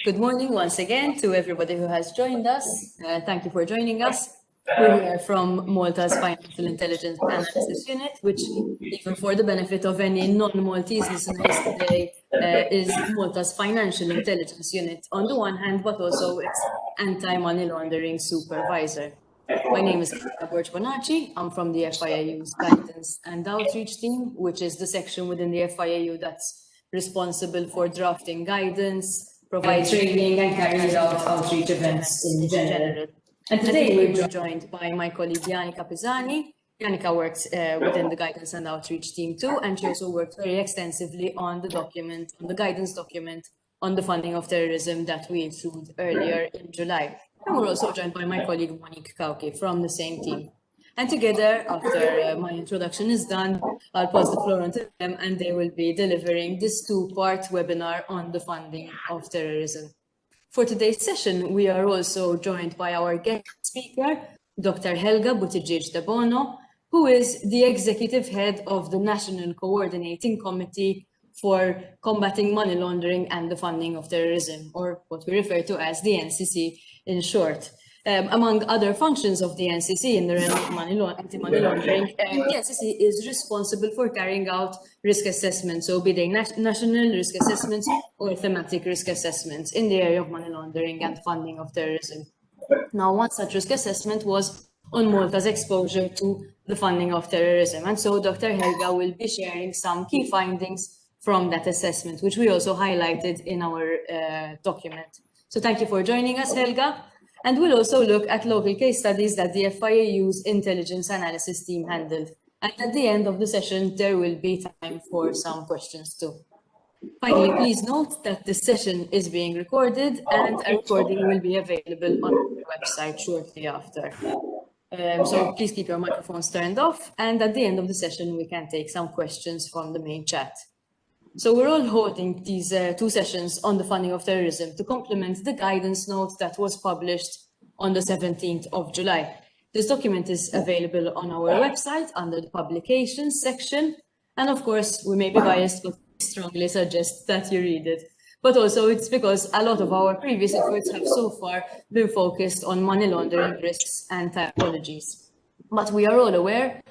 Good morning once again to everybody who has joined us. Thank you for joining us. We're here from Malta's Financial Intelligence Analysis Unit, which, even for the benefit of any non-Maltese listeners today, is Malta's Financial Intelligence Unit on the one hand, but also its anti-money laundering supervisor. My name is Borj Bonacci. I'm from the FIAU's Guidance and Outreach team, which is the section within the FIAU that's responsible for drafting guidance, provide training and carrying out outreach events in general. And today we're joined by my colleague Janika Pisani. Janika works within the guidance and outreach team too, and she also worked very extensively on the document, on the guidance document on the funding of terrorism that we issued earlier in July. And we're also joined by my colleague Monique Kauke from the same team. And together, after my introduction is done, I'll pass the floor on to them and they will be delivering this two-part webinar on the funding of terrorism. For today's session, we are also joined by our guest speaker, Dr. Helga Buttigieg de Bono, who is the executive head of the National Coordinating Committee for Combating Money Laundering and the Funding of Terrorism, or what we refer to as the NCC in short. Among other functions of the NCC in the realm of anti-money laundering, the NCC is responsible for carrying out risk assessments, so be they national risk assessments or thematic risk assessments in the area of money laundering and funding of terrorism. Now, one such risk assessment was on Malta's exposure to the funding of terrorism, and so Dr. Helga will be sharing some key findings from that assessment, which we also highlighted in our document. So thank you for joining us, Helga. And we'll also look at local case studies that the FIAU's intelligence analysis team handled. And at the end of the session, there will be time for some questions too. Finally, please note that this session is being recorded and a recording will be available on our website shortly after. So please keep your microphones turned off. And at the end of the session, we can take some questions from the main chat. So we're all holding these two sessions on the funding of terrorism to complement the guidance note that was published on the 17th of July. This document is available on our website under the publications section. And of course, we may be biased, but we strongly suggest that you read it. But also it's because a lot of our previous efforts have so far been focused on money laundering risks and typologies. But we are all aware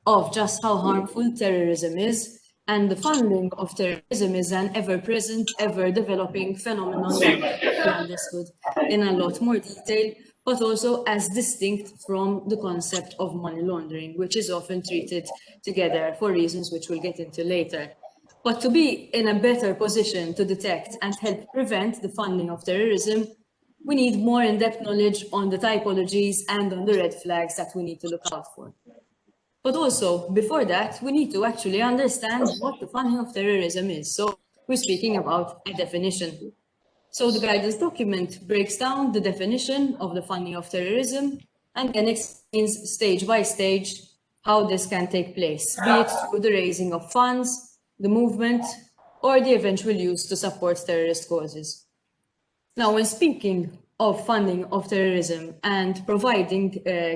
of just how harmful terrorism is. And the funding of terrorism is an ever-present, ever-developing phenomenon that can be understood in a lot more detail, but also as distinct from the concept of money laundering, which is often treated together for reasons which we'll get into later. But to be in a better position to detect and help prevent the funding of terrorism, we need more in-depth knowledge on the typologies and on the red flags that we need to look out for. But also, before that, we need to actually understand what the funding of terrorism is. So we're speaking about a definition. So the guidance document breaks down the definition of the funding of terrorism and then explains stage by stage how this can take place, be it through the raising of funds, the movement, or the eventual use to support terrorist causes. Now, when speaking of funding of terrorism and providing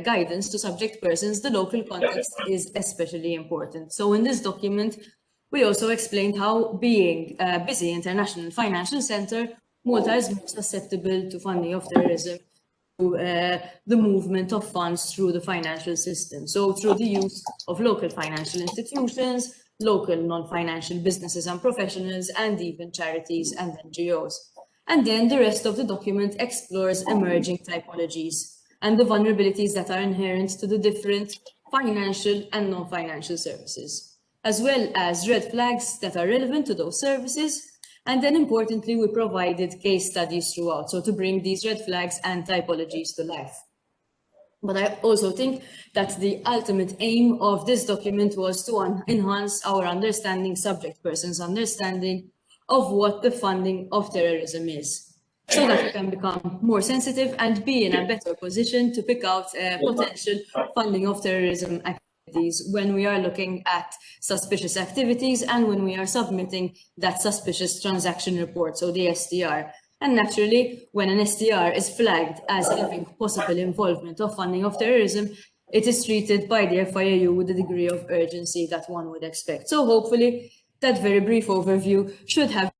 guidance to subject persons, the local context is especially important. So in this document, we also explained how, being a busy international financial center, Malta is more susceptible to funding of terrorism through the movement of funds through the financial system. So through the use of local financial institutions, local non-financial businesses and professionals, and even charities and NGOs. And then the rest of the document explores emerging typologies and the vulnerabilities that are inherent to the different financial and non-financial services, as well as red flags that are relevant to those services. And then importantly, we provided case studies throughout, so to bring these red flags and typologies to life. But I also think that the ultimate aim of this document was to enhance our understanding, subject persons' understanding of what the funding of terrorism is, so that we can become more sensitive and be in a better position to pick out potential funding of terrorism activities when we are looking at suspicious activities and when we are submitting that suspicious transaction report, so the STR. And naturally, when an STR is flagged as having possible involvement of funding of terrorism, it is treated by the FIAU with the degree of urgency that one would expect. So hopefully, that very brief overview should have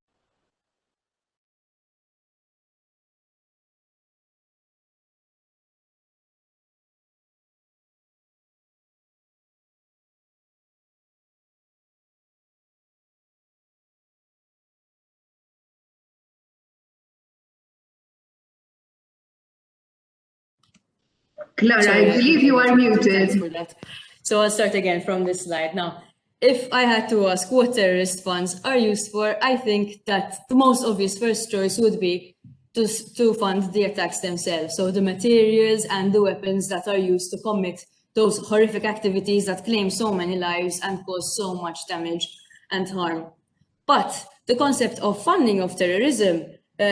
Clara, I believe you are muted. Thanks for that. So I'll start again from this slide. Now, if I had to ask what terrorist funds are used for, I think that the most obvious first choice would be to fund the attacks themselves. So the materials and the weapons that are used to commit those horrific activities that claim so many lives and cause so much damage and harm. But the concept of funding of terrorism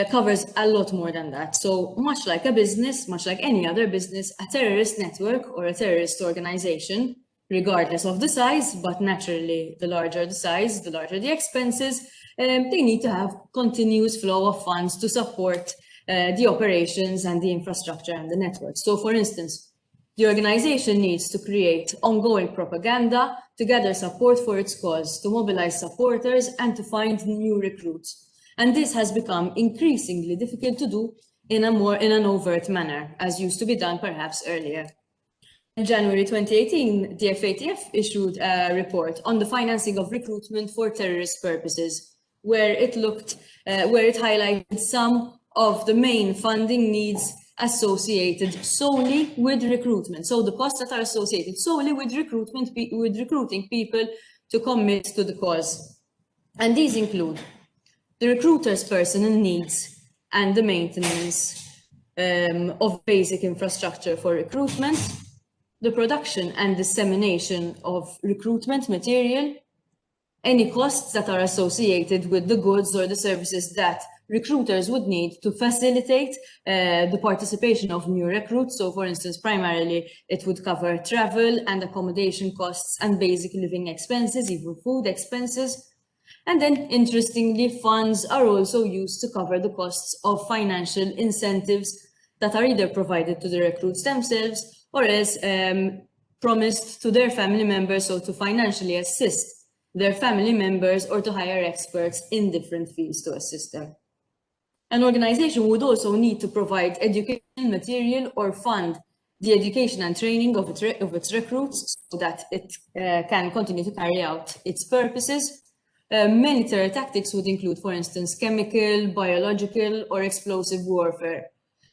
covers a lot more than that. So much like a business, much like any other business, a terrorist network or a terrorist organization, regardless of the size, but naturally the larger the size, the larger the expenses, they need to have continuous flow of funds to support the operations and the infrastructure and the network. So for instance, the organization needs to create ongoing propaganda to gather support for its cause, to mobilize supporters and to find new recruits. And this has become increasingly difficult to do in an overt manner, as used to be done perhaps earlier. In January 2018, the FATF issued a report on the financing of recruitment for terrorist purposes, where it highlighted some of the main funding needs associated solely with recruitment. So the costs that are associated solely with recruiting people to commit to the cause. And these include the recruiter's personal needs and the maintenance of basic infrastructure for recruitment, the production and dissemination of recruitment material, any costs that are associated with the goods or the services that recruiters would need to facilitate the participation of new recruits. So for instance, primarily it would cover travel and accommodation costs and basic living expenses, even food expenses. And then interestingly, funds are also used to cover the costs of financial incentives that are either provided to the recruits themselves or as promised to their family members, so to financially assist their family members or to hire experts in different fields to assist them. An organization would also need to provide educational material or fund the education and training of its recruits so that it can continue to carry out its purposes. Many terror tactics would include, for instance, chemical, biological, or explosive warfare.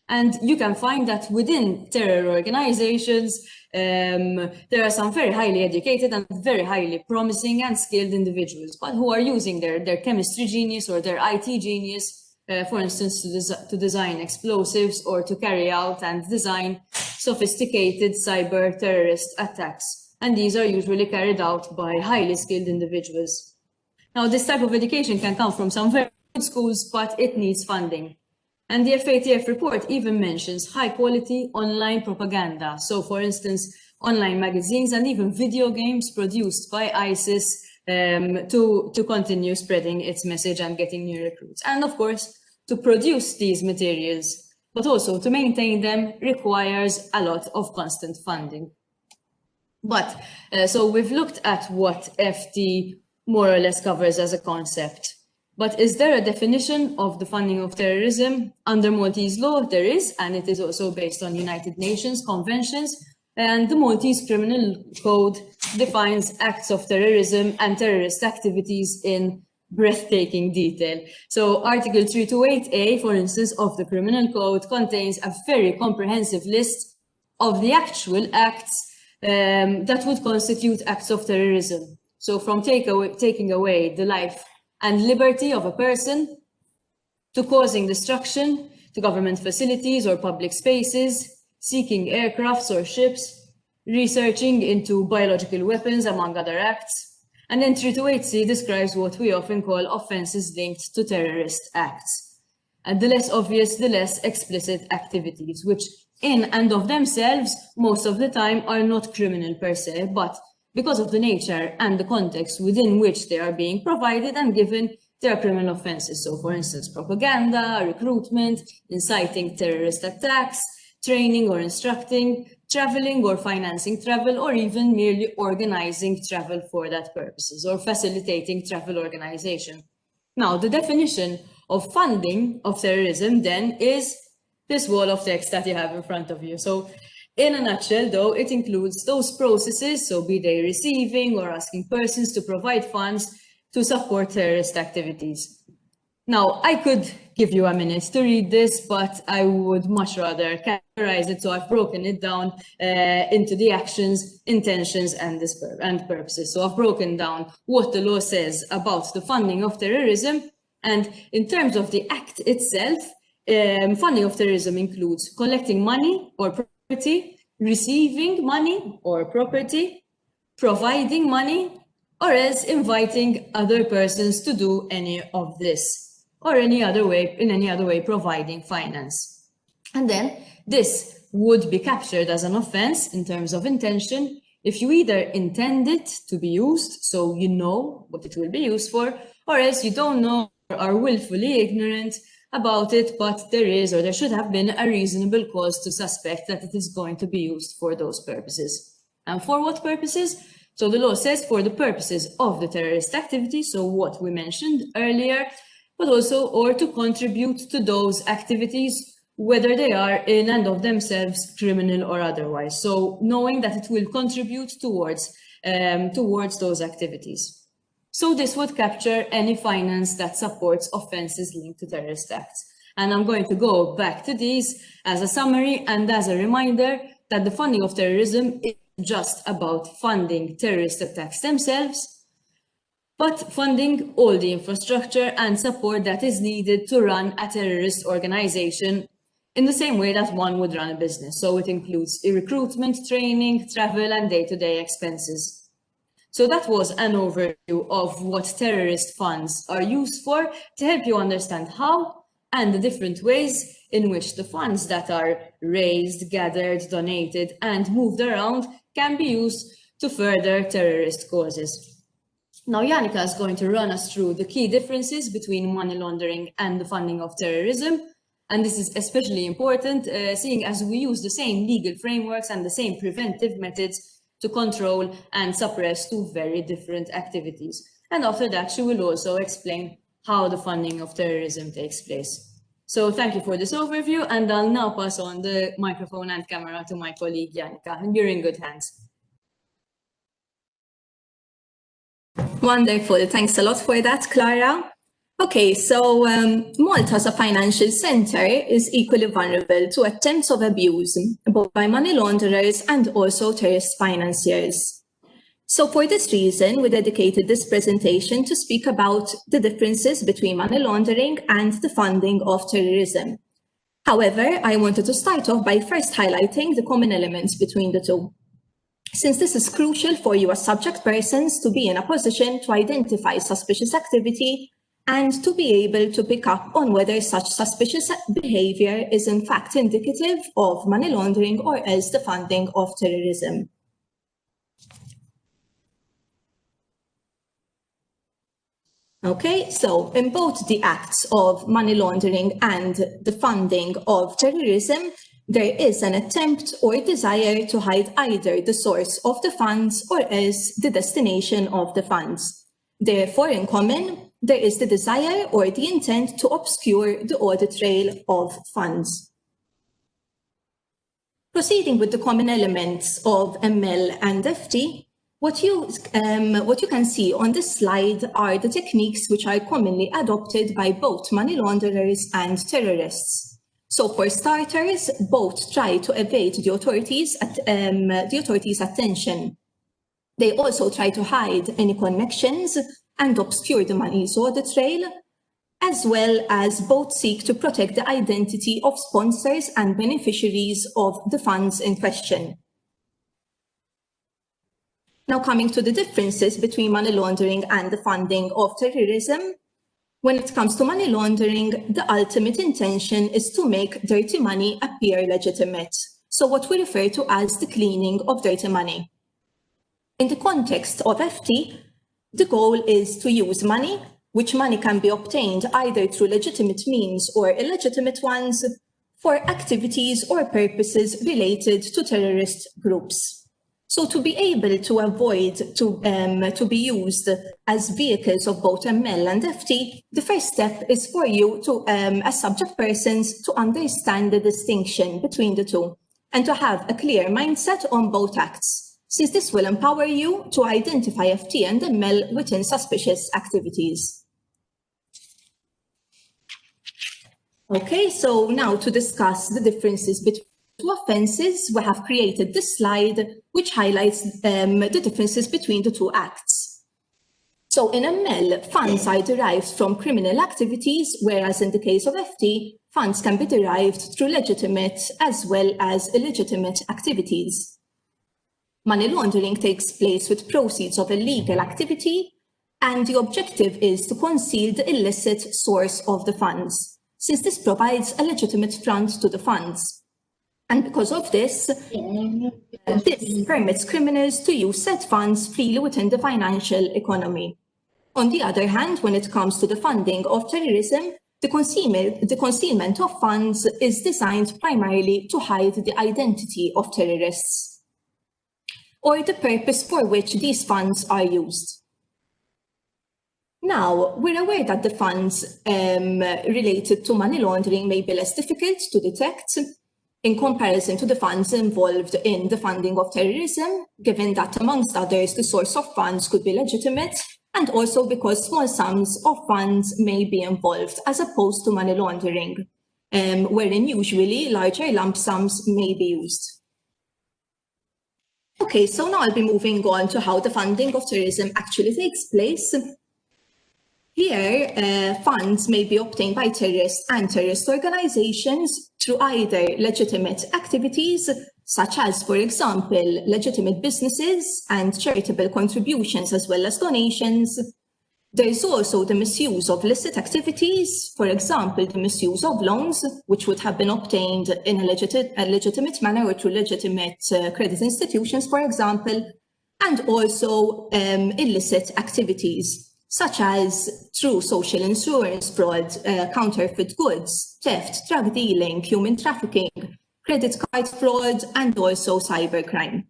And you can find that within terror organizations, there are some very highly educated and very highly promising and skilled individuals, but who are using their chemistry genius or their IT genius, for instance, to design explosives or to carry out and design sophisticated cyber terrorist attacks. And these are usually carried out by highly skilled individuals. Now, this type of education can come from some very good schools, but it needs funding. And the FATF report even mentions high-quality online propaganda. So, for instance, online magazines and even video games produced by ISIS to continue spreading its message and getting new recruits. And of course, to produce these materials, but also to maintain them requires a lot of constant funding. But, so we've looked at what FT more or less covers as a concept. But is there a definition of the funding of terrorism? Under Maltese law, there is, and it is also based on United Nations conventions. And the Maltese Criminal Code defines acts of terrorism and terrorist activities in breathtaking detail. So Article 328A, for instance, of the Criminal Code contains a very comprehensive list of the actual acts that would constitute acts of terrorism. So from taking away the life and liberty of a person, to causing destruction to government facilities or public spaces, seeking aircrafts or ships, researching into biological weapons, among other acts. And then 328C describes what we often call offenses linked to terrorist acts. And the less obvious, the less explicit activities, which in and of themselves, most of the time are not criminal per se, but because of the nature and the context within which they are being provided and given, they are criminal offenses. So for instance, propaganda, recruitment, inciting terrorist attacks, training or instructing, traveling or financing travel, or even merely organizing travel for that purposes or facilitating travel organization. Now, the definition of funding of terrorism then is this wall of text that you have in front of you. So in a nutshell, though, it includes those processes, so be they receiving or asking persons to provide funds to support terrorist activities. Now, I could give you a minute to read this, but I would much rather categorize it. So I've broken it down into the actions, intentions, and purposes. So I've broken down what the law says about the funding of terrorism. And in terms of the act itself, funding of terrorism includes collecting money or property, receiving money or property, providing money, or else inviting other persons to do any of this, or in any other way providing finance. And then this would be captured as an offense in terms of intention if you either intend it to be used, so you know what it will be used for, or else you don't know or are willfully ignorant about it, but there is or there should have been a reasonable cause to suspect that it is going to be used for those purposes. And for what purposes? So the law says for the purposes of the terrorist activity, so what we mentioned earlier, but also or to contribute to those activities, whether they are in and of themselves criminal or otherwise. So knowing that it will contribute towards those activities. So this would capture any finance that supports offenses linked to terrorist acts. And I'm going to go back to these as a summary and as a reminder that the funding of terrorism is just about funding terrorist attacks themselves, but funding all the infrastructure and support that is needed to run a terrorist organization in the same way that one would run a business. So it includes recruitment, training, travel, and day-to-day expenses. So that was an overview of what terrorist funds are used for to help you understand how and the different ways in which the funds that are raised, gathered, donated, and moved around can be used to further terrorist causes. Now, Janika is going to run us through the key differences between money laundering and the funding of terrorism. And this is especially important, seeing as we use the same legal frameworks and the same preventive methods to control and suppress two very different activities. And after that, she will also explain how the funding of terrorism takes place. So thank you for this overview, and I'll now pass on the microphone and camera to my colleague Janika, and you're in good hands. Wonderful, thanks a lot for that, Clara. Okay, so Malta as a financial centre is equally vulnerable to attempts of abuse, both by money launderers and also terrorist financiers. So for this reason, we dedicated this presentation to speak about the differences between money laundering and the funding of terrorism. However, I wanted to start off by first highlighting the common elements between the two, since this is crucial for you as subject persons to be in a position to identify suspicious activity and to be able to pick up on whether such suspicious behavior is in fact indicative of money laundering or else the funding of terrorism. Okay, so in both the acts of money laundering and the funding of terrorism, there is an attempt or desire to hide either the source of the funds or else the destination of the funds. Therefore, in common, there is the desire or the intent to obscure the audit trail of funds. Proceeding with the common elements of ML and FT, what you can see on this slide are the techniques which are commonly adopted by both money launderers and terrorists. So for starters, both try to evade the authorities' attention. They also try to hide any connections and obscure the money's audit trail, as well as both seek to protect the identity of sponsors and beneficiaries of the funds in question. Now coming to the differences between money laundering and the funding of terrorism, when it comes to money laundering, the ultimate intention is to make dirty money appear legitimate. So what we refer to as the cleaning of dirty money. In the context of FT, the goal is to use money, which money can be obtained either through legitimate means or illegitimate ones, for activities or purposes related to terrorist groups. So to be able to avoid to be used as vehicles of both ML and FT, the first step is for you to, as subject persons, to understand the distinction between the two and to have a clear mindset on both acts, since this will empower you to identify FT and ML within suspicious activities. Okay, so now to discuss the differences between two offences, we have created this slide which highlights the differences between the two acts. So in ML, funds are derived from criminal activities, whereas in the case of FT, funds can be derived through legitimate as well as illegitimate activities. Money laundering takes place with proceeds of illegal activity, and the objective is to conceal the illicit source of the funds, since this provides a legitimate front to the funds. And because of this, this permits criminals to use said funds freely within the financial economy. On the other hand, when it comes to the funding of terrorism, the concealment of funds is designed primarily to hide the identity of terrorists or the purpose for which these funds are used. Now, we're aware that the funds related to money laundering may be less difficult to detect in comparison to the funds involved in the funding of terrorism, given that, amongst others, the source of funds could be legitimate, and also because small sums of funds may be involved, as opposed to money laundering, wherein usually larger lump sums may be used. Okay, so now I'll be moving on to how the funding of terrorism actually takes place. Here, funds may be obtained by terrorists and terrorist organizations through either legitimate activities, such as, for example, legitimate businesses and charitable contributions, as well as donations. There is also the misuse of illicit activities, for example, the misuse of loans, which would have been obtained in a legitimate manner or through legitimate credit institutions, for example, and also illicit activities, such as through social insurance fraud, counterfeit goods, theft, drug dealing, human trafficking, credit card fraud, and also cybercrime.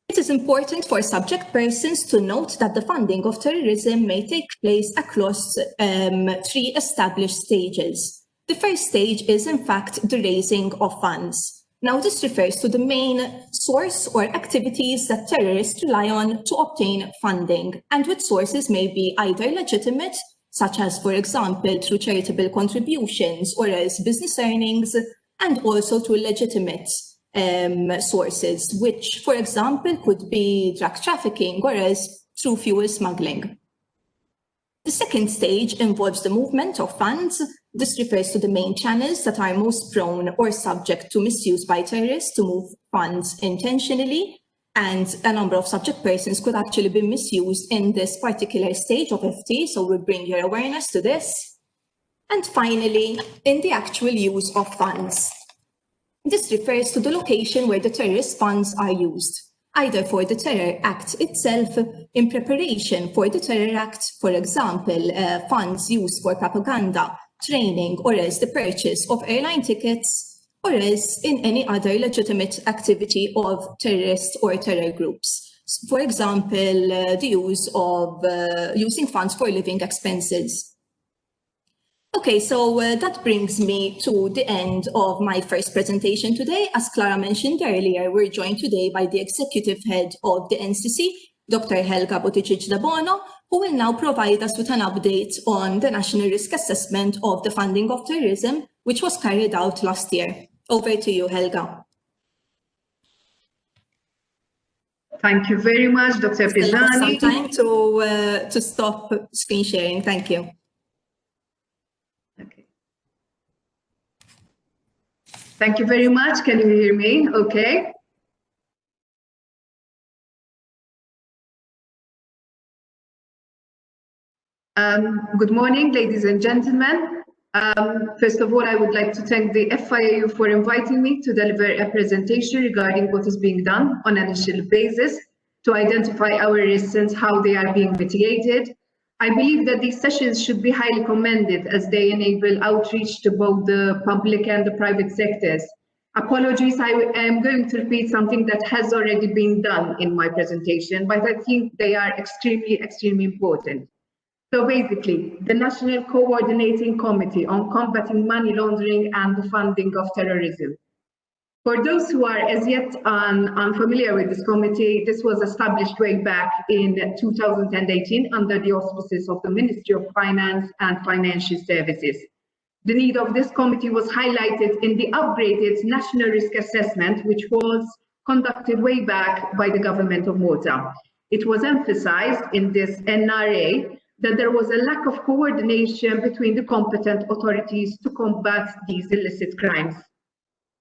It is important for subject persons to note that the funding of terrorism may take place across 3 established stages. The first stage is, in fact, the raising of funds. Now, this refers to the main source or activities that terrorists rely on to obtain funding, and which sources may be either legitimate, such as, for example, through charitable contributions or as business earnings, and also through legitimate sources, which, for example, could be drug trafficking or as through fuel smuggling. The second stage involves the movement of funds. This refers to the main channels that are most prone or subject to misuse by terrorists to move funds intentionally, and a number of subject persons could actually be misused in this particular stage of FT, so we'll bring your awareness to this. And finally, in the actual use of funds. This refers to the location where the terrorist funds are used, either for the terror act itself, in preparation for the terror act, for example, funds used for propaganda, training, or as the purchase of airline tickets, or as in any other legitimate activity of terrorist or terror groups. For example, the use of using funds for living expenses. Okay, so that brings me to the end of my first presentation today. As Clara mentioned earlier, we're joined today by the Executive Head of the NCC, Dr. Helga Buttigieg Bono, who will now provide us with an update on the National Risk Assessment of the Funding of Terrorism, which was carried out last year. Over to you, Helga. Thank you very much, Dr. Pisani. Some time to stop screen sharing. Thank you. Okay. Thank you very much. Can you hear me? Okay. Good morning, ladies and gentlemen. First of all, I would like to thank the FIAU for inviting me to deliver a presentation regarding what is being done on an initial basis to identify our risks and how they are being mitigated. I believe that these sessions should be highly commended as they enable outreach to both the public and the private sectors. Apologies, I am going to repeat something that has already been done in my presentation, but I think they are extremely important. So basically, the National Coordinating Committee on Combating Money Laundering and the Funding of Terrorism. For those who are as yet unfamiliar with this committee, this was established way back in 2018 under the auspices of the Ministry of Finance and Financial Services. The need of this committee was highlighted in the upgraded National Risk Assessment, which was conducted way back by the Government of Malta. It was emphasized in this NRA that there was a lack of coordination between the competent authorities to combat these illicit crimes.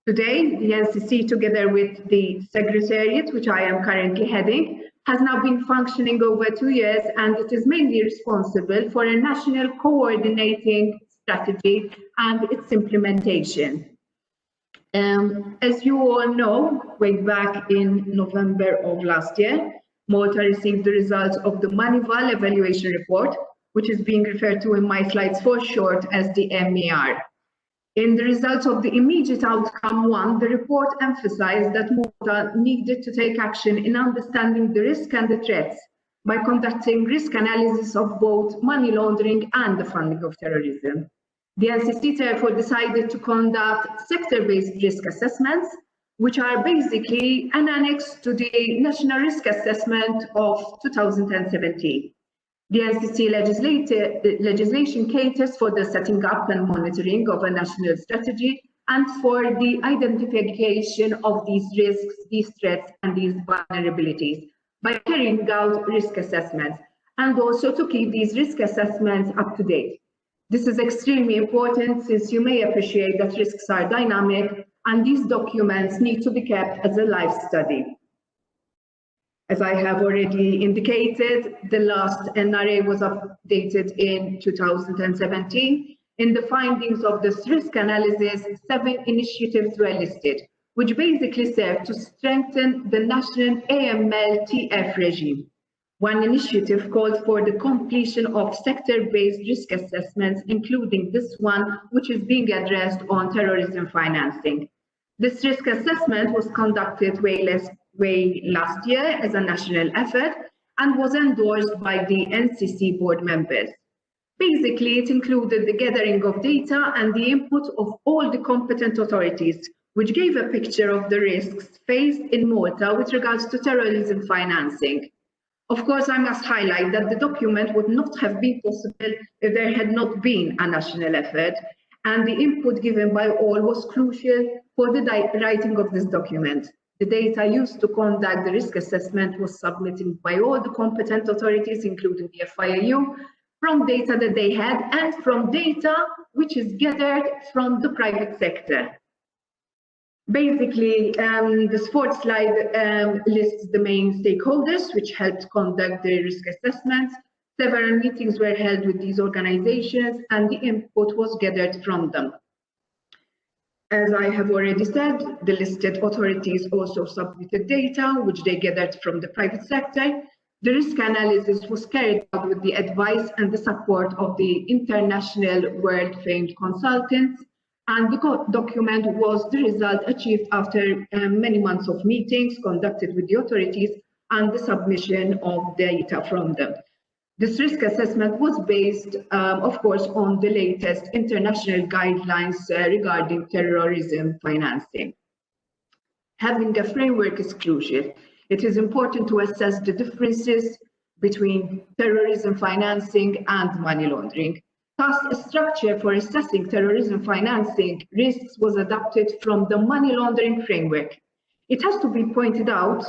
Today, the NCC, together with the Secretariat, which I am currently heading, has now been functioning over 2 years, and it is mainly responsible for a national coordinating strategy and its implementation. As you all know, way back in November of last year, Malta received the results of the Manival Evaluation Report, which is being referred to in my slides for short as the MER. In the results of the immediate outcome 1, the report emphasized that Malta needed to take action in understanding the risk and the threats by conducting risk analysis of both money laundering and the funding of terrorism. The NCC therefore decided to conduct sector-based risk assessments, which are basically an annex to the National Risk Assessment of 2017. The NCC legislation caters for the setting up and monitoring of a national strategy and for the identification of these risks, these threats, and these vulnerabilities by carrying out risk assessments, and also to keep these risk assessments up to date. This is extremely important since you may appreciate that risks are dynamic and these documents need to be kept as a live study. As I have already indicated, the last NRA was updated in 2017. In the findings of this risk analysis, 7 initiatives were listed, which basically serve to strengthen the national AML-TF regime. One initiative called for the completion of sector-based risk assessments, including this one, which is being addressed on terrorism financing. This risk assessment was conducted way last year as a national effort and was endorsed by the NCC board members. Basically, it included the gathering of data and the input of all the competent authorities, which gave a picture of the risks faced in Malta with regards to terrorism financing. Of course, I must highlight that the document would not have been possible if there had not been a national effort, and the input given by all was crucial for the writing of this document. The data used to conduct the risk assessment was submitted by all the competent authorities, including the FIAU, from data that they had and from data which is gathered from the private sector. Basically, this fourth slide lists the main stakeholders which helped conduct the risk assessments. Several meetings were held with these organizations and the input was gathered from them. As I have already said, the listed authorities also submitted data which they gathered from the private sector. The risk analysis was carried out with the advice and the support of the international world-famed consultants, and the document was the result achieved after many months of meetings conducted with the authorities and the submission of data from them. This risk assessment was based, of course, on the latest international guidelines regarding terrorism financing. Having a framework is crucial. It is important to assess the differences between terrorism financing and money laundering. Thus, a structure for assessing terrorism financing risks was adopted from the money laundering framework. It has to be pointed out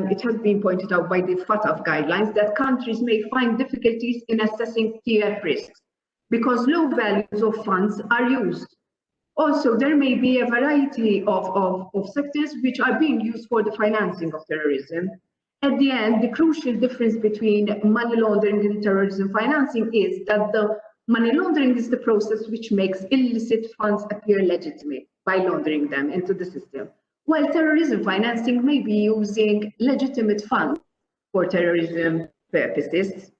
it has been pointed out by the FATF guidelines that countries may find difficulties in assessing TF risks because low values of funds are used. Also, there may be a variety of sectors which are being used for the financing of terrorism. At the end, the crucial difference between money laundering and terrorism financing is that the money laundering is the process which makes illicit funds appear legitimate by laundering them into the system, while terrorism financing may be using legitimate funds for terrorism purposes.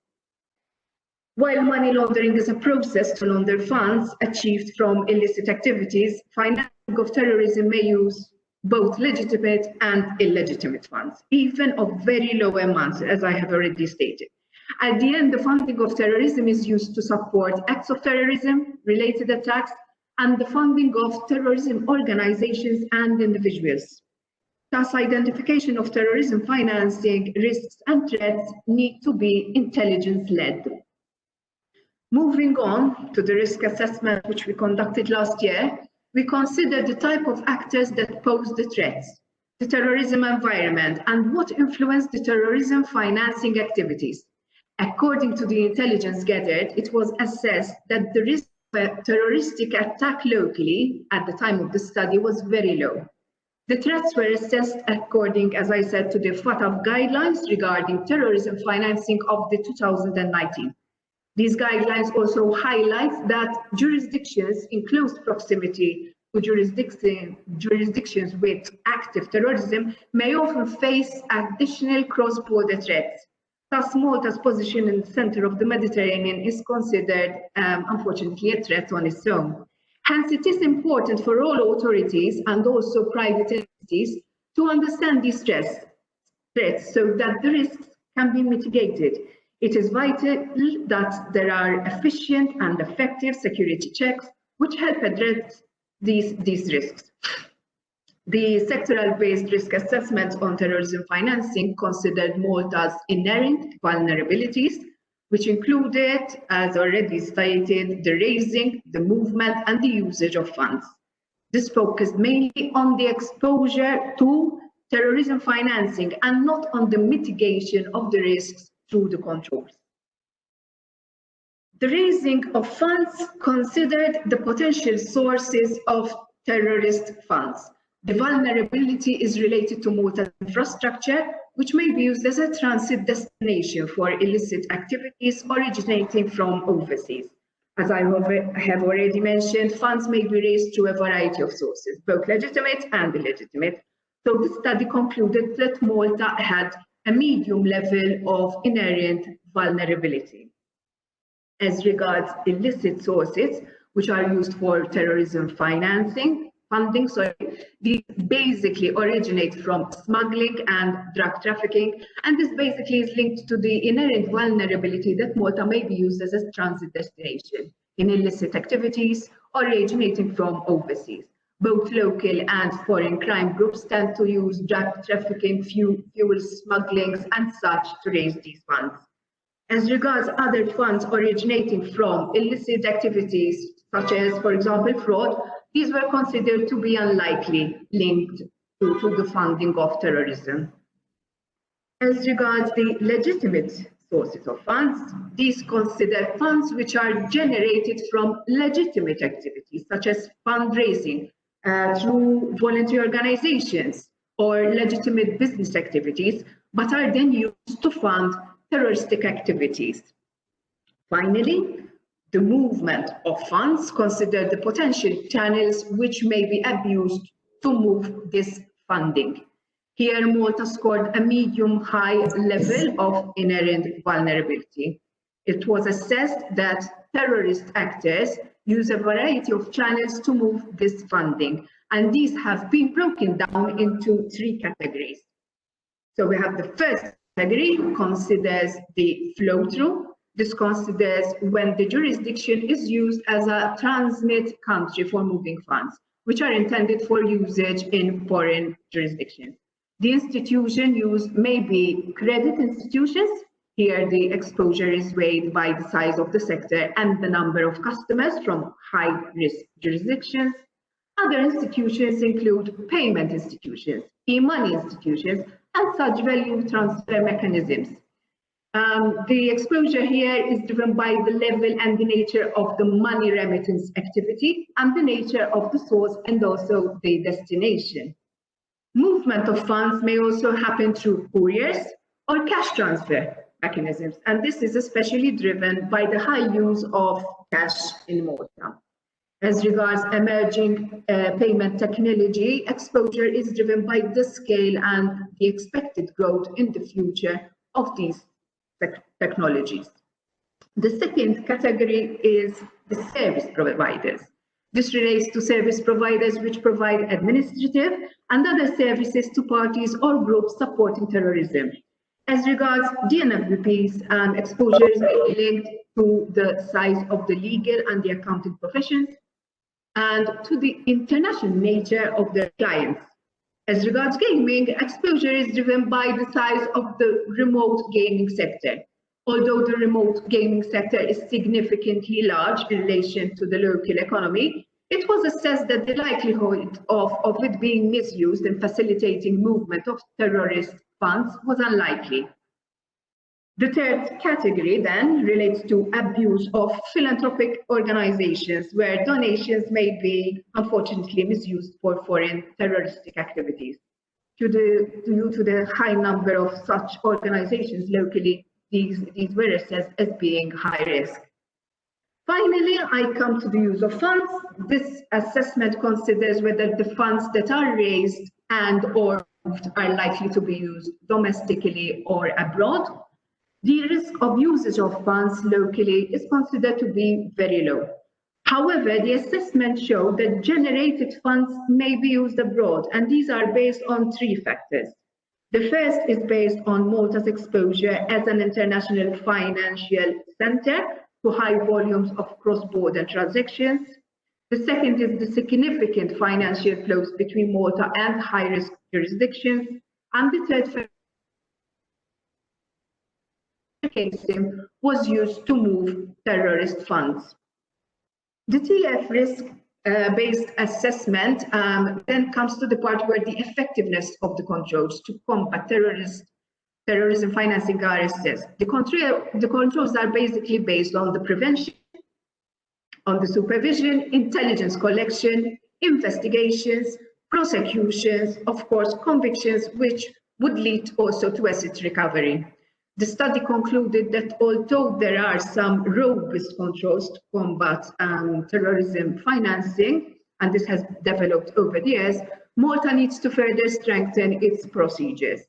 While money laundering is a process to launder funds achieved from illicit activities, financing of terrorism may use both legitimate and illegitimate funds, even of very low amounts, as I have already stated. At the end, the funding of terrorism is used to support acts of terrorism, related attacks, and the funding of terrorism organizations and individuals. Thus, identification of terrorism financing risks and threats need to be intelligence-led. Moving on to the risk assessment which we conducted last year, we considered the type of actors that pose the threats, the terrorism environment, and what influenced the terrorism financing activities. According to the intelligence gathered, it was assessed that the risk of a terroristic attack locally at the time of the study was very low. The threats were assessed according, as I said, to the FATF guidelines regarding terrorism financing of the 2019. These guidelines also highlight that jurisdictions in close proximity to jurisdictions with active terrorism may often face additional cross-border threats. Thus, Malta's position in the center of the Mediterranean is considered, unfortunately, a threat on its own. Hence, it is important for all authorities and also private entities to understand these threats so that the risks can be mitigated. It is vital that there are efficient and effective security checks which help address these risks. The sectoral-based risk assessment on terrorism financing considered Malta's inherent vulnerabilities, which included, as already stated, the raising, the movement, and the usage of funds. This focused mainly on the exposure to terrorism financing and not on the mitigation of the risks through the controls. The raising of funds considered the potential sources of terrorist funds. The vulnerability is related to Malta's infrastructure, which may be used as a transit destination for illicit activities originating from overseas. As I have already mentioned, funds may be raised through a variety of sources, both legitimate and illegitimate. So the study concluded that Malta had a medium level of inherent vulnerability. As regards illicit sources, which are used for terrorism funding, these basically originate from smuggling and drug trafficking, and this basically is linked to the inherent vulnerability that Malta may be used as a transit destination in illicit activities originating from overseas. Both local and foreign crime groups tend to use drug trafficking, fuel smugglings, and such to raise these funds. As regards other funds originating from illicit activities, such as, for example, fraud, these were considered to be unlikely linked to the funding of terrorism. As regards the legitimate sources of funds, these consider funds which are generated from legitimate activities, such as fundraising, through voluntary organizations or legitimate business activities, but are then used to fund terroristic activities. Finally, the movement of funds consider the potential channels which may be abused to move this funding. Here, Malta scored a medium-high level of inherent vulnerability. It was assessed that terrorist actors use a variety of channels to move this funding, and these have been broken down into three categories. So we have the first category, considers the flow-through. This considers when the jurisdiction is used as a transmit country for moving funds, which are intended for usage in foreign jurisdictions. The institution used may be credit institutions. Here, the exposure is weighed by the size of the sector and the number of customers from high-risk jurisdictions. Other institutions include payment institutions, e-money institutions, and such value transfer mechanisms. The exposure here is driven by the level and the nature of the money remittance activity and the nature of the source and also the destination. Movement of funds may also happen through couriers or cash transfer mechanisms, and this is especially driven by the high use of cash in Malta. As regards emerging payment technology, exposure is driven by the scale and the expected growth in the future of these technologies. The second category is the service providers. This relates to service providers which provide administrative and other services to parties or groups supporting terrorism. As regards DNFBPs, exposures may be linked to the size of the legal and the accounting professions. and to the international nature of their clients. As regards gaming, exposure is driven by the size of the remote gaming sector. Although the remote gaming sector is significantly large in relation to the local economy, it was assessed that the likelihood of it being misused in facilitating movement of terrorist funds was unlikely. The third category then relates to abuse of philanthropic organizations, where donations may be unfortunately misused for foreign terroristic activities. Due to the high number of such organizations locally, these were assessed as being high risk. Finally, I come to the use of funds. This assessment considers whether the funds that are raised and or moved are likely to be used domestically or abroad. The risk of usage of funds locally is considered to be very low. However, the assessment showed that generated funds may be used abroad, and these are based on three factors. The first is based on Malta's exposure as an international financial center to high volumes of cross-border transactions. The second is the significant financial flows between Malta and high-risk jurisdictions. And the third factor was used to move terrorist funds. The TF risk-based assessment then comes to the part where the effectiveness of the controls to combat terrorism financing are assessed. The controls are basically based on the prevention, on the supervision, intelligence collection, investigations, prosecutions, of course, convictions, which would lead also to asset recovery. The study concluded that although there are some robust controls to combat terrorism financing, and this has developed over the years, Malta needs to further strengthen its procedures.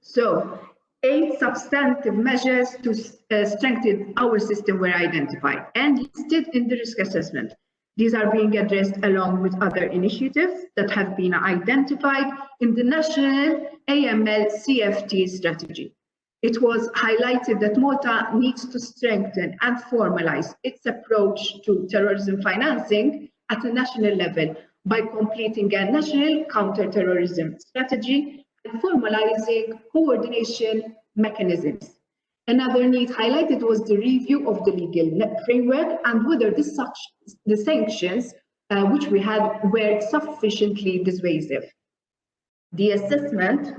So, 8 substantive measures to strengthen our system were identified and listed in the risk assessment. These are being addressed along with other initiatives that have been identified in the National AML CFT strategy. It was highlighted that Malta needs to strengthen and formalize its approach to terrorism financing at a national level by completing a national counter-terrorism strategy and formalizing coordination mechanisms. Another need highlighted was the review of the legal framework and whether the sanctions which we had were sufficiently dissuasive. The assessment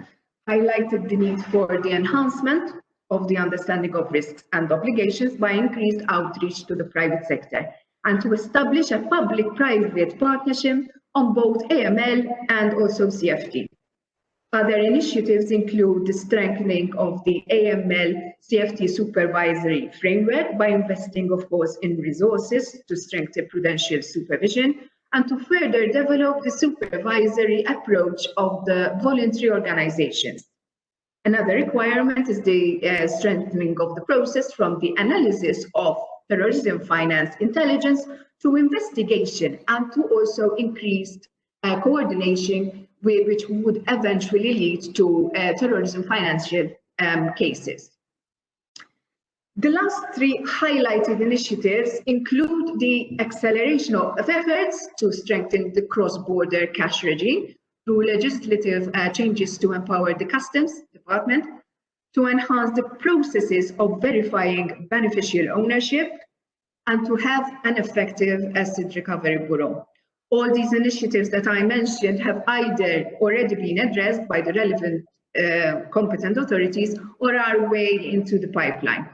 highlighted the need for the enhancement of the understanding of risks and obligations by increased outreach to the private sector and to establish a public-private partnership on both AML and also CFT. Other initiatives include the strengthening of the AML CFT supervisory framework by investing, of course, in resources to strengthen prudential supervision and to further develop the supervisory approach of the voluntary organizations. Another requirement is the strengthening of the process from the analysis of terrorism finance intelligence to investigation and to also increased coordination which would eventually lead to terrorism financial cases. The last 3 highlighted initiatives include the acceleration of efforts to strengthen the cross-border cash regime through legislative changes to empower the Customs Department, to enhance the processes of verifying beneficial ownership, and to have an effective asset recovery bureau. All these initiatives that I mentioned have either already been addressed by the relevant competent authorities or are way into the pipeline.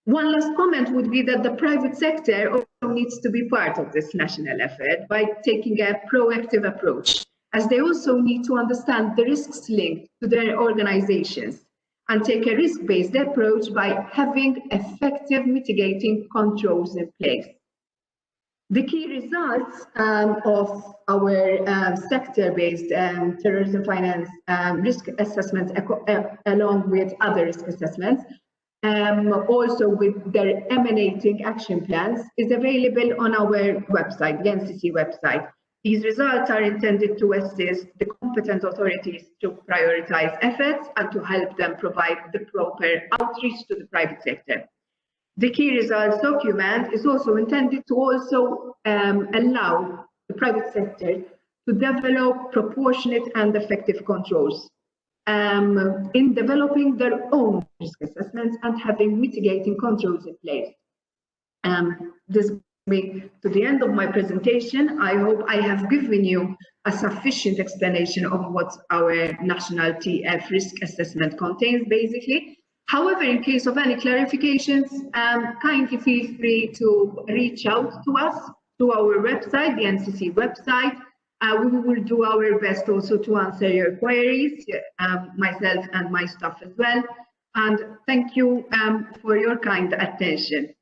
One last comment would be that the private sector also needs to be part of this national effort by taking a proactive approach, as they also need to understand the risks linked to their organizations and take a risk-based approach by having effective mitigating controls in place. The key results of our sector-based terrorism finance risk assessments, along with other risk assessments, also with their emanating action plans, is available on our website, the NCC website. These results are intended to assist the competent authorities to prioritize efforts and to help them provide the proper outreach to the private sector. The key results document is also intended to also allow the private sector to develop proportionate and effective controls in developing their own risk assessments and having mitigating controls in place. This brings me to the end of my presentation. I hope I have given you a sufficient explanation of what our national TF risk assessment contains, basically. However, in case of any clarifications, kindly feel free to reach out to us through our website, the NCC website. We will do our best also to answer your queries, myself and my staff as well. And thank you for your kind attention.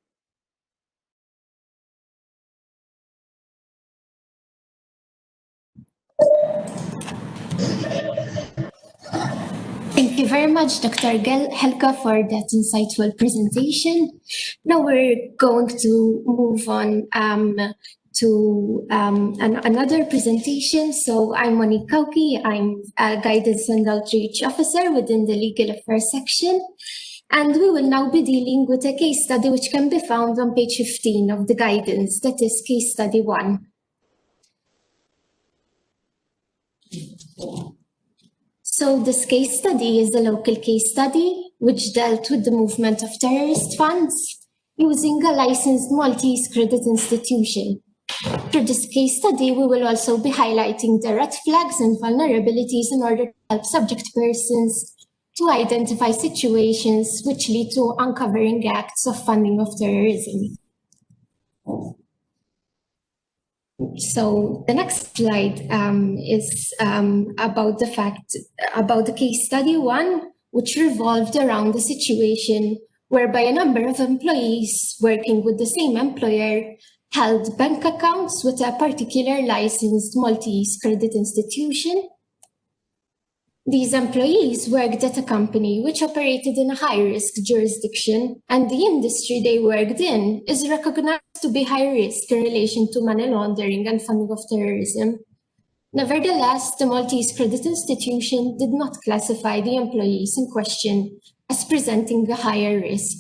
Thank you very much, Dr. Helga, for that insightful presentation. Now we're going to move on to another presentation. So I'm Monique Kauki. I'm a Guidance and Outreach Officer within the Legal Affairs section. And we will now be dealing with a case study which can be found on page 15 of the guidance, that is case study 1. So this case study is a local case study which dealt with the movement of terrorist funds using a licensed Maltese credit institution. Through this case study, we will also be highlighting the red flags and vulnerabilities in order to help subject persons to identify situations which lead to uncovering acts of funding of terrorism. So the next slide is about the case study 1, which revolved around a situation whereby a number of employees working with the same employer held bank accounts with a particular licensed Maltese credit institution. These employees worked at a company which operated in a high-risk jurisdiction, and the industry they worked in is recognized to be high risk in relation to money laundering and funding of terrorism. Nevertheless, the Maltese Credit Institution did not classify the employees in question as presenting a higher risk,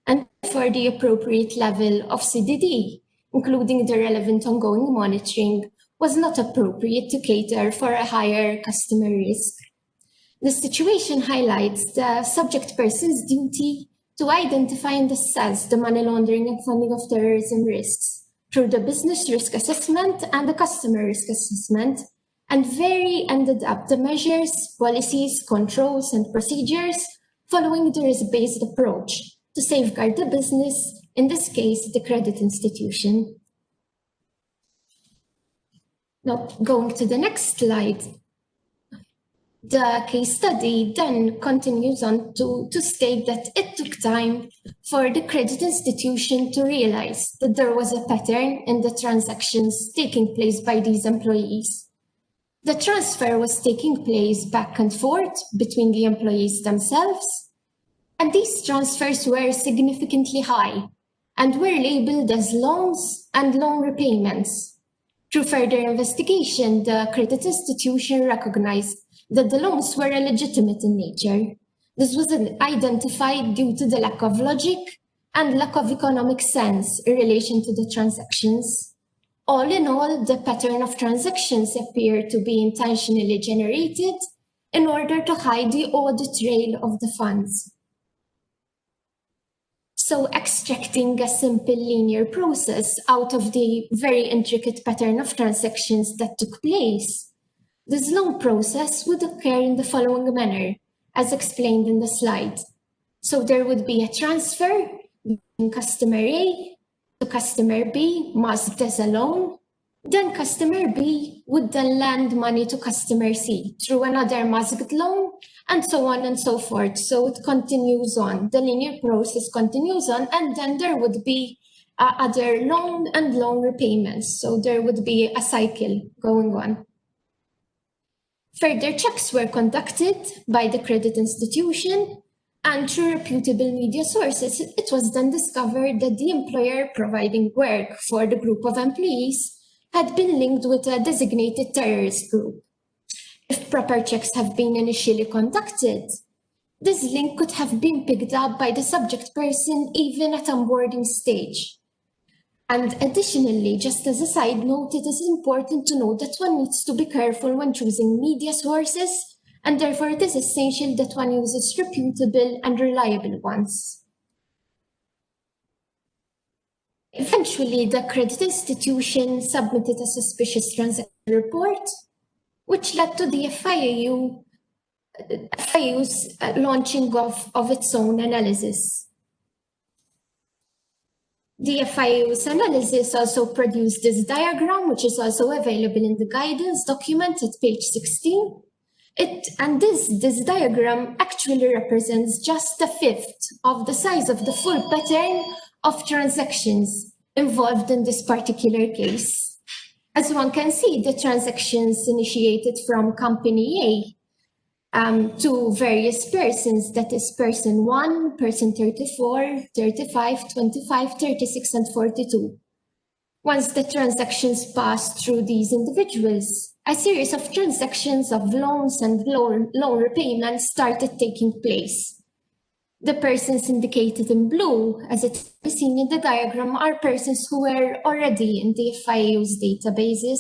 and for the appropriate level of CDD, including the relevant ongoing monitoring, was not appropriate to cater for a higher customer risk. The situation highlights the subject person's duty to identify and assess the money laundering and funding of terrorism risks through the business risk assessment and the customer risk assessment, and vary and adapt the measures, policies, controls, and procedures following the risk-based approach to safeguard the business, in this case, the credit institution. Now, going to the next slide. The case study then continues on to state that it took time for the credit institution to realize that there was a pattern in the transactions taking place by these employees. The transfer was taking place back and forth between the employees themselves, and these transfers were significantly high and were labeled as loans and loan repayments. Through further investigation, the credit institution recognized that the loans were illegitimate in nature. This was identified due to the lack of logic and lack of economic sense in relation to the transactions. All in all, the pattern of transactions appeared to be intentionally generated in order to hide the audit trail of the funds. So extracting a simple linear process out of the very intricate pattern of transactions that took place, this long process would occur in the following manner, as explained in the slide. So there would be a transfer from customer A to customer B, masked as a loan. Then customer B would then lend money to customer C through another masked loan, and so on and so forth. So it continues on. The linear process continues on, and then there would be other loan and loan repayments. So there would be a cycle going on. Further checks were conducted by the credit institution, and through reputable media sources, it was then discovered that the employer providing work for the group of employees had been linked with a designated terrorist group. If proper checks have been initially conducted, this link could have been picked up by the subject person even at onboarding stage. And additionally, just as a side note, it is important to note that one needs to be careful when choosing media sources, and therefore it is essential that one uses reputable and reliable ones. Eventually, the credit institution submitted a suspicious transaction report, which led to the FIU's launching of its own analysis. The FIU's analysis also produced this diagram, which is also available in the guidance document at page 16. This diagram actually represents just a fifth of the size of the full pattern of transactions involved in this particular case. As one can see, the transactions initiated from company A to various persons, that is person 1, person 34, 35, 25, 36, and 42. Once the transactions passed through these individuals, a series of transactions of loans and loan repayments started taking place. The persons indicated in blue, as it is seen in the diagram, are persons who were already in the FIU's databases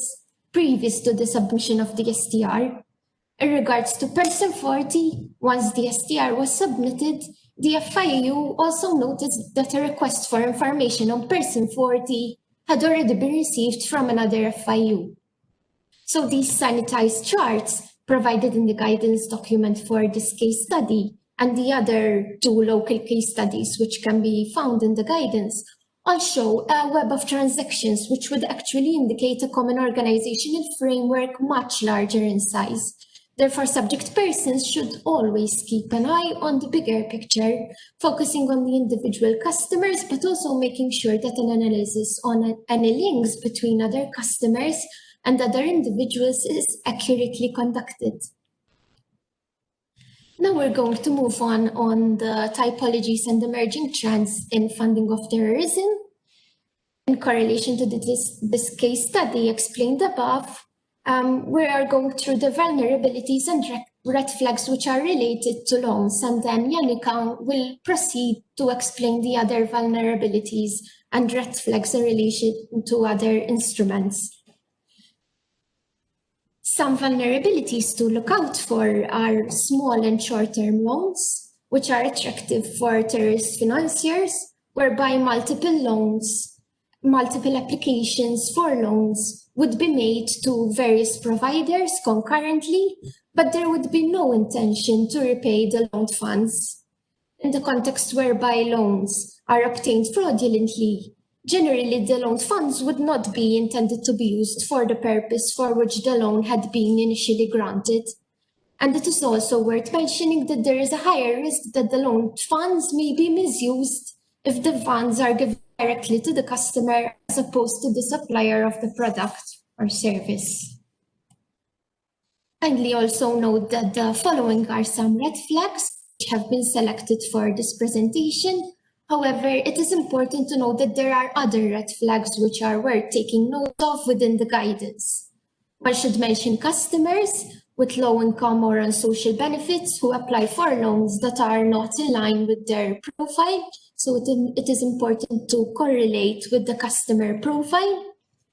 previous to the submission of the STR. In regards to person 40, once the STR was submitted, the FIU also noticed that a request for information on person 40 had already been received from another FIU. So these sanitized charts provided in the guidance document for this case study and the other 2 local case studies which can be found in the guidance all show a web of transactions which would actually indicate a common organizational framework much larger in size. Therefore, subject persons should always keep an eye on the bigger picture, focusing on the individual customers, but also making sure that an analysis on any links between other customers and other individuals is accurately conducted. Now we're going to move on the typologies and emerging trends in funding of terrorism. In correlation to this case study explained above, we are going through the vulnerabilities and red flags which are related to loans, and then Yannicka will proceed to explain the other vulnerabilities and red flags in relation to other instruments. Some vulnerabilities to look out for are small and short-term loans, which are attractive for terrorist financiers, whereby multiple applications for loans would be made to various providers concurrently, but there would be no intention to repay the loaned funds. In the context whereby loans are obtained fraudulently, generally the loaned funds would not be intended to be used for the purpose for which the loan had been initially granted. And it is also worth mentioning that there is a higher risk that the loaned funds may be misused if the funds are given directly to the customer as opposed to the supplier of the product or service. Kindly also note that the following are some red flags which have been selected for this presentation. However, it is important to note that there are other red flags which are worth taking note of within the guidance. One should mention customers with low income or on social benefits who apply for loans that are not in line with their profile. So it is important to correlate with the customer profile.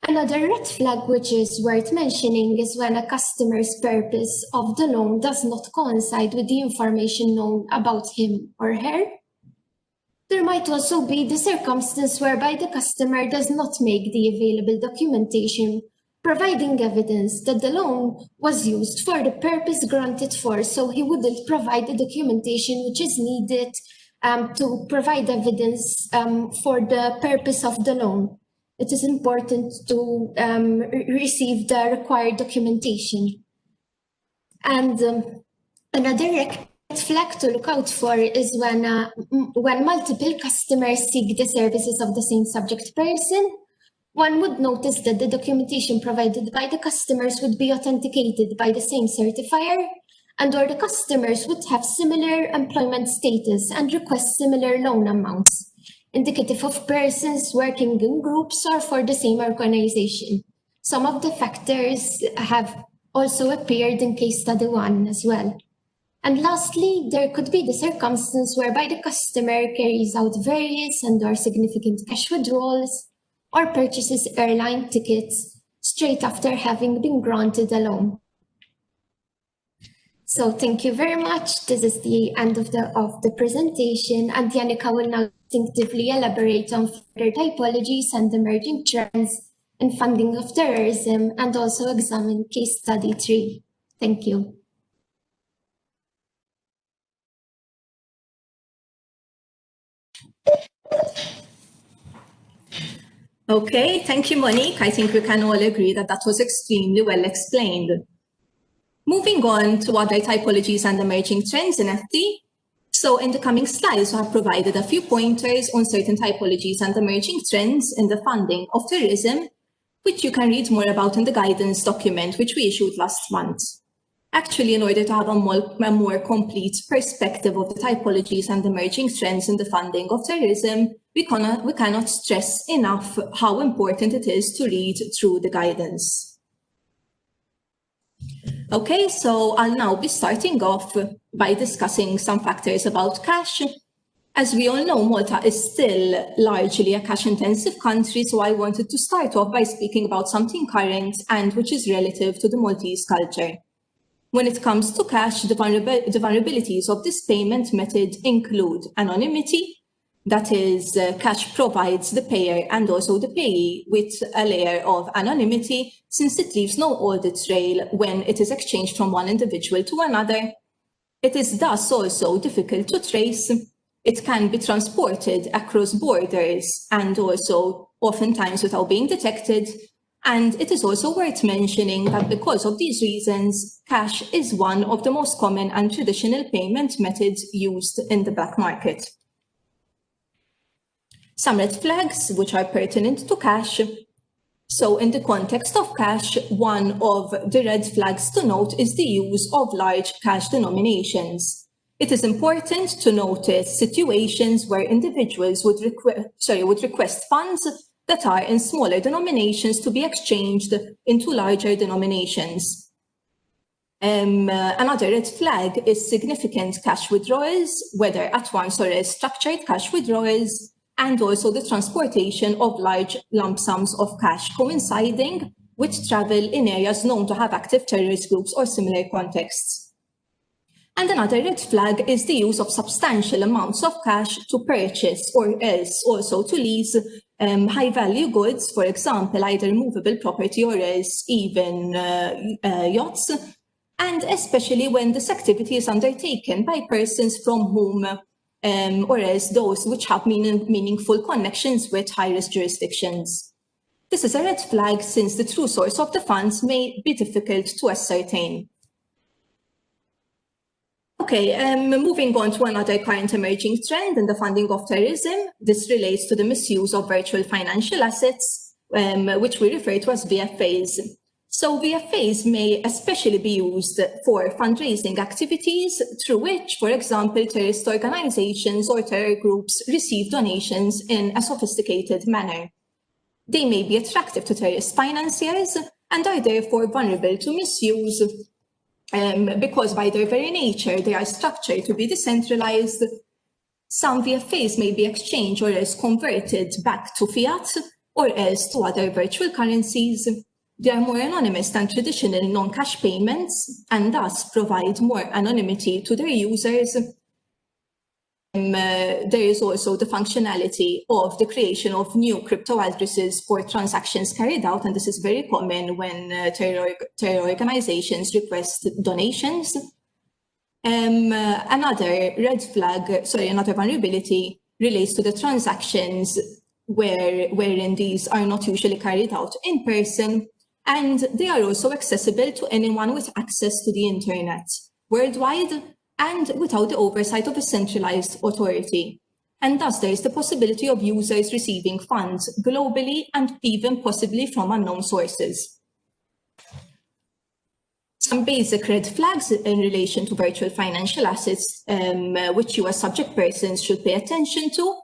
Another red flag which is worth mentioning is when a customer's purpose of the loan does not coincide with the information known about him or her. There might also be the circumstance whereby the customer does not make the available documentation providing evidence that the loan was used for the purpose granted for, so he wouldn't provide the documentation which is needed to provide evidence for the purpose of the loan. It is important to receive the required documentation. And another red flag to look out for is when multiple customers seek the services of the same subject person. One would notice that the documentation provided by the customers would be authenticated by the same certifier, and or the customers would have similar employment status and request similar loan amounts, indicative of persons working in groups or for the same organization. Some of the factors have also appeared in case study 1 as well. And lastly, there could be the circumstance whereby the customer carries out various and/or significant cash withdrawals or purchases airline tickets straight after having been granted a loan. So thank you very much. This is the end of the presentation, and Janica will now distinctively elaborate on further typologies and emerging trends in funding of terrorism, and also examine case study 3. Thank you. Okay, thank you, Monique. I think we can all agree that that was extremely well explained. Moving on to other typologies and emerging trends in FT. So in the coming slides, I have provided a few pointers on certain typologies and emerging trends in the funding of terrorism, which you can read more about in the guidance document, which we issued last month. Actually, in order to have a more complete perspective of the typologies and emerging trends in the funding of terrorism, we cannot stress enough how important it is to read through the guidance. Okay, so I'll now be starting off by discussing some factors about cash. As we all know, Malta is still largely a cash-intensive country, so I wanted to start off by speaking about something current and which is relative to the Maltese culture. When it comes to cash, the vulnerabilities of this payment method include anonymity, that is, cash provides the payer and also the payee with a layer of anonymity, since it leaves no audit trail when it is exchanged from one individual to another. It is thus also difficult to trace. It can be transported across borders and also oftentimes without being detected. And it is also worth mentioning that because of these reasons, cash is one of the most common and traditional payment methods used in the black market. Some red flags which are pertinent to cash. So in the context of cash, one of the red flags to note is the use of large cash denominations. It is important to notice situations where individuals would request funds that are in smaller denominations to be exchanged into larger denominations. Another red flag is significant cash withdrawals, whether at once or as structured cash withdrawals, and also the transportation of large lump sums of cash coinciding with travel in areas known to have active terrorist groups or similar contexts. And another red flag is the use of substantial amounts of cash to purchase or else also to lease high-value goods, for example, either movable property or else even yachts, and especially when this activity is undertaken by persons from whom or else those which have meaningful connections with high-risk jurisdictions. This is a red flag since the true source of the funds may be difficult to ascertain. Okay, moving on to another current emerging trend in the funding of terrorism. This relates to the misuse of virtual financial assets, which we refer to as VFAs. So VFAs may especially be used for fundraising activities through which, for example, terrorist organizations or terror groups receive donations in a sophisticated manner. They may be attractive to terrorist financiers and are therefore vulnerable to misuse because by their very nature, they are structured to be decentralized. Some VFAs may be exchanged or else converted back to fiat or else to other virtual currencies. They are more anonymous than traditional non-cash payments and thus provide more anonymity to their users. There is also the functionality of the creation of new crypto addresses for transactions carried out, and this is very common when terror organizations request donations. Another vulnerability relates to the transactions wherein these are not usually carried out in person, and they are also accessible to anyone with access to the internet worldwide and without the oversight of a centralized authority. And thus there is the possibility of users receiving funds globally and even possibly from unknown sources. Some basic red flags in relation to virtual financial assets, which you as subject persons should pay attention to.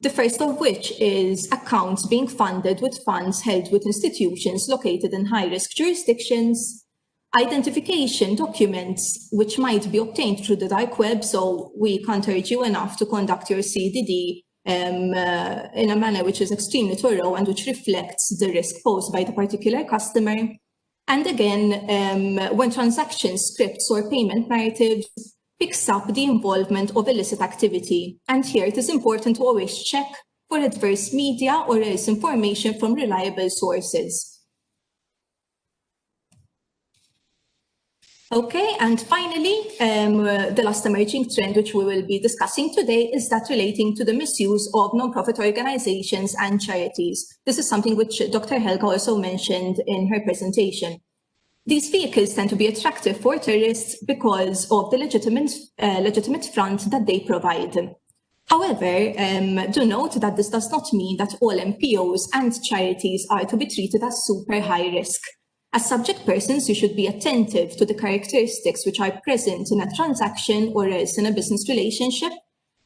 The first of which is accounts being funded with funds held with institutions located in high-risk jurisdictions. identification documents which might be obtained through the dark web, so we can't urge you enough to conduct your CDD in a manner which is extremely thorough and which reflects the risk posed by the particular customer. And again, when transaction scripts or payment narratives picks up the involvement of illicit activity. And here it is important to always check for adverse media or else information from reliable sources. Okay, and finally, the last emerging trend which we will be discussing today is that relating to the misuse of non-profit organizations and charities. This is something which Dr. Helga also mentioned in her presentation. These vehicles tend to be attractive for terrorists because of the legitimate front that they provide. However, do note that this does not mean that all NPOs and charities are to be treated as super high risk. As subject persons, you should be attentive to the characteristics which are present in a transaction or else in a business relationship.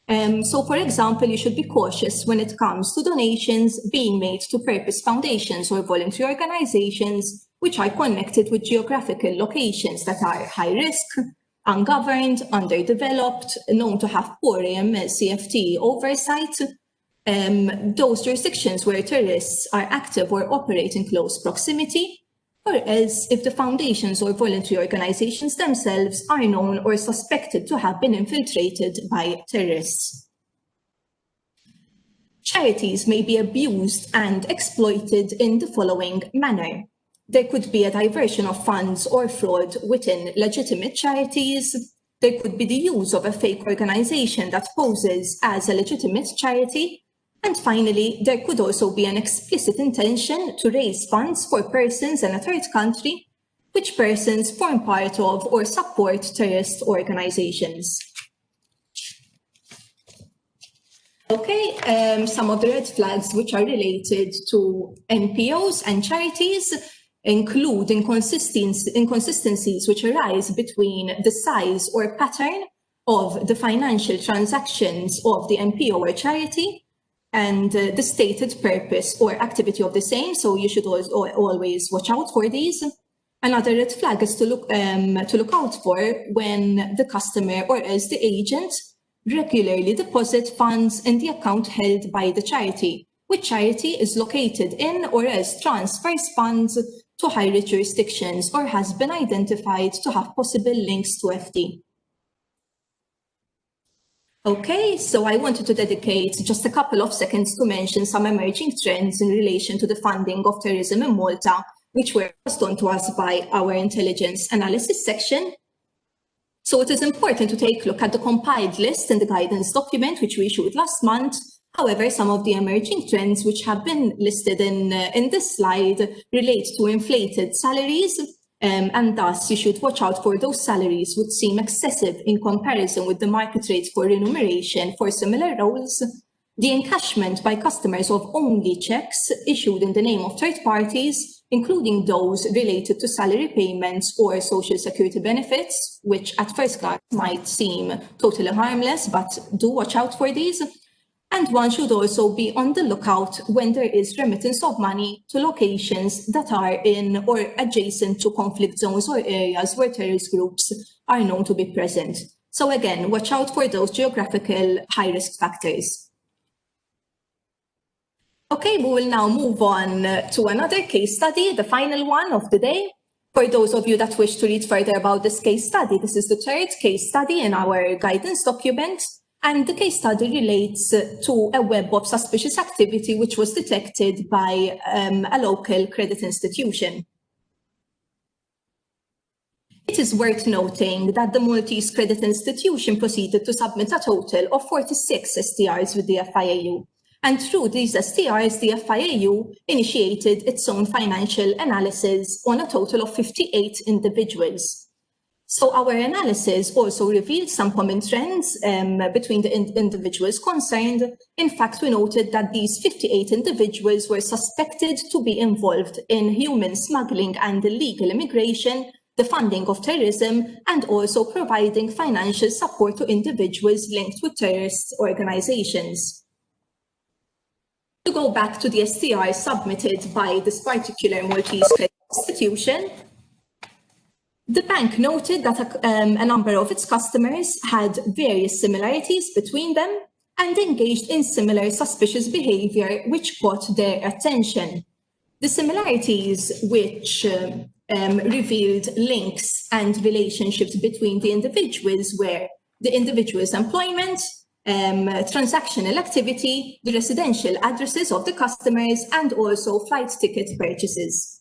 So, for example, you should be cautious when it comes to donations being made to purpose foundations or voluntary organizations which are connected with geographical locations that are high risk, ungoverned, underdeveloped, known to have poor CFT oversight, those jurisdictions where terrorists are active or operate in close proximity, or else if the foundations or voluntary organizations themselves are known or suspected to have been infiltrated by terrorists. Charities may be abused and exploited in the following manner. There could be a diversion of funds or fraud within legitimate charities. There could be the use of a fake organization that poses as a legitimate charity. And finally, there could also be an explicit intention to raise funds for persons in a third country, which persons form part of or support terrorist organizations. Okay, some of the red flags which are related to NPOs and charities include inconsistencies which arise between the size or pattern of the financial transactions of the NPO or charity and the stated purpose or activity of the same. So you should always watch out for these. Another red flag is to look out for when the customer or else the agent regularly deposit funds in the account held by the charity, which charity is located in or else transfers funds to high-risk jurisdictions or has been identified to have possible links to FD. Okay, so I wanted to dedicate just a couple of seconds to mention some emerging trends in relation to the funding of terrorism in Malta, which were passed on to us by our intelligence analysis section. So it is important to take a look at the compiled list in the guidance document, which we issued last month. However, some of the emerging trends which have been listed in this slide relate to inflated salaries, and thus you should watch out for those salaries which seem excessive in comparison with the market rates for remuneration for similar roles, the encashment by customers of only checks issued in the name of third parties, including those related to salary payments or social security benefits, which at first glance might seem totally harmless, but do watch out for these. And one should also be on the lookout when there is remittance of money to locations that are in or adjacent to conflict zones or areas where terrorist groups are known to be present. So again, watch out for those geographical high-risk factors. Okay, we will now move on to another case study, the final one of the day. For those of you that wish to read further about this case study, this is the third case study in our guidance document. And the case study relates to a web of suspicious activity which was detected by a local credit institution. It is worth noting that the Maltese Credit Institution proceeded to submit a total of 46 STRs with the FIAU. And through these STRs, the FIAU initiated its own financial analysis on a total of 58 individuals. So our analysis also revealed some common trends between the individuals concerned. In fact, we noted that these 58 individuals were suspected to be involved in human smuggling and illegal immigration, the funding of terrorism, and also providing financial support to individuals linked with terrorist organizations. To go back to the STR submitted by this particular Maltese Credit Institution, The bank noted that a number of its customers had various similarities between them and engaged in similar suspicious behavior, which caught their attention. The similarities which revealed links and relationships between the individuals were the individual's employment, transactional activity, the residential addresses of the customers, and also flight ticket purchases.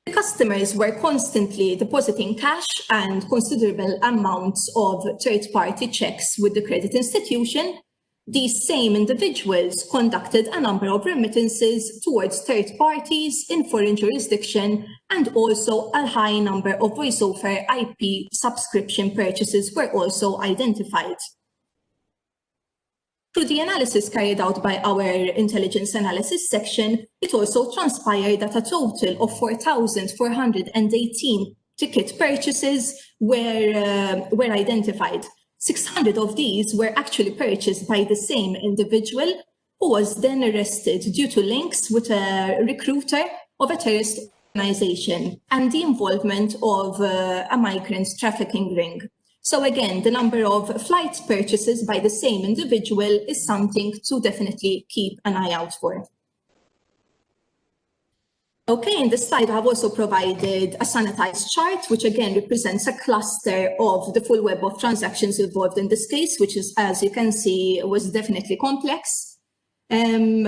The customers were constantly depositing cash and considerable amounts of third-party checks with the credit institution. These same individuals conducted a number of remittances towards third parties in foreign jurisdiction, and also a high number of voice-over IP subscription purchases were also identified. Through the analysis carried out by our intelligence analysis section, it also transpired that a total of 4,418 ticket purchases were identified. 600 of these were actually purchased by the same individual, who was then arrested due to links with a recruiter of a terrorist organization and the involvement of a migrant trafficking ring. So again, the number of flight purchases by the same individual is something to definitely keep an eye out for. Okay, in this slide, I've also provided a sanitized chart, which again represents a cluster of the full web of transactions involved in this case, which is, as you can see, was definitely complex. And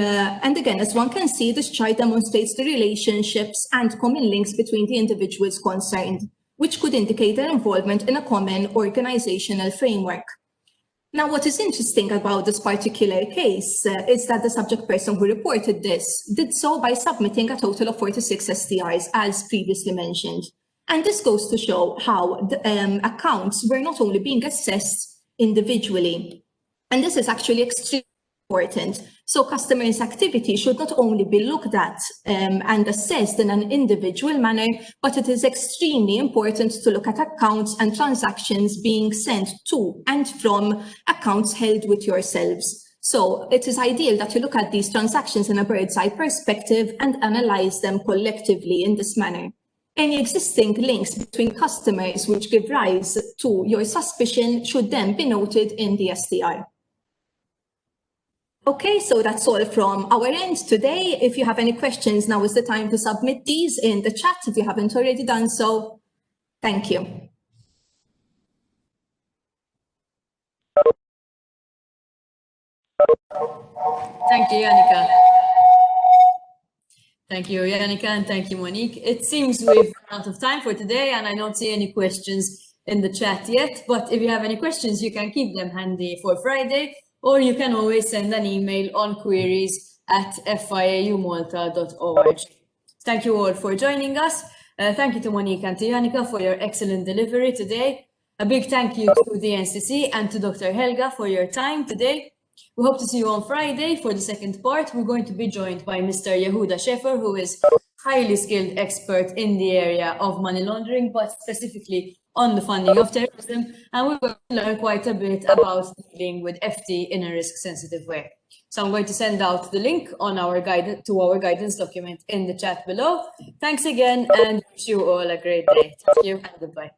again, as one can see, this chart demonstrates the relationships and common links between the individuals concerned, which could indicate their involvement in a common organizational framework. Now, what is interesting about this particular case is that the subject person who reported this did so by submitting a total of 46 STRs, as previously mentioned. And this goes to show how the accounts were not only being assessed individually, and this is actually extremely important. So customers' activity should not only be looked at and assessed in an individual manner, but it is extremely important to look at accounts and transactions being sent to and from accounts held with yourselves. So it is ideal that you look at these transactions in a bird's eye perspective and analyze them collectively in this manner. Any existing links between customers which give rise to your suspicion should then be noted in the STR. Okay, so that's all from our end today. If you have any questions, now is the time to submit these in the chat if you haven't already done so. Thank you. Thank you, Yannicka. Thank you, Yannicka, and thank you, Monique. It seems we've run out of time for today, and I don't see any questions in the chat yet, but if you have any questions, you can keep them handy for Friday, or you can always send an email on queries@fiaumalta.org. Thank you all for joining us. Thank you to Monique and to Yannicka for your excellent delivery today. A big thank you to the NCC and to Dr. Helga for your time today. We hope to see you on Friday for the second part. We're going to be joined by Mr. Yehuda Shefer, who is highly skilled expert in the area of money laundering, but specifically on the funding of terrorism. And we will learn quite a bit about dealing with FT in a risk-sensitive way. So I'm going to send out the link on our guidance document in the chat below. Thanks again, and wish you all a great day. Thank you and goodbye.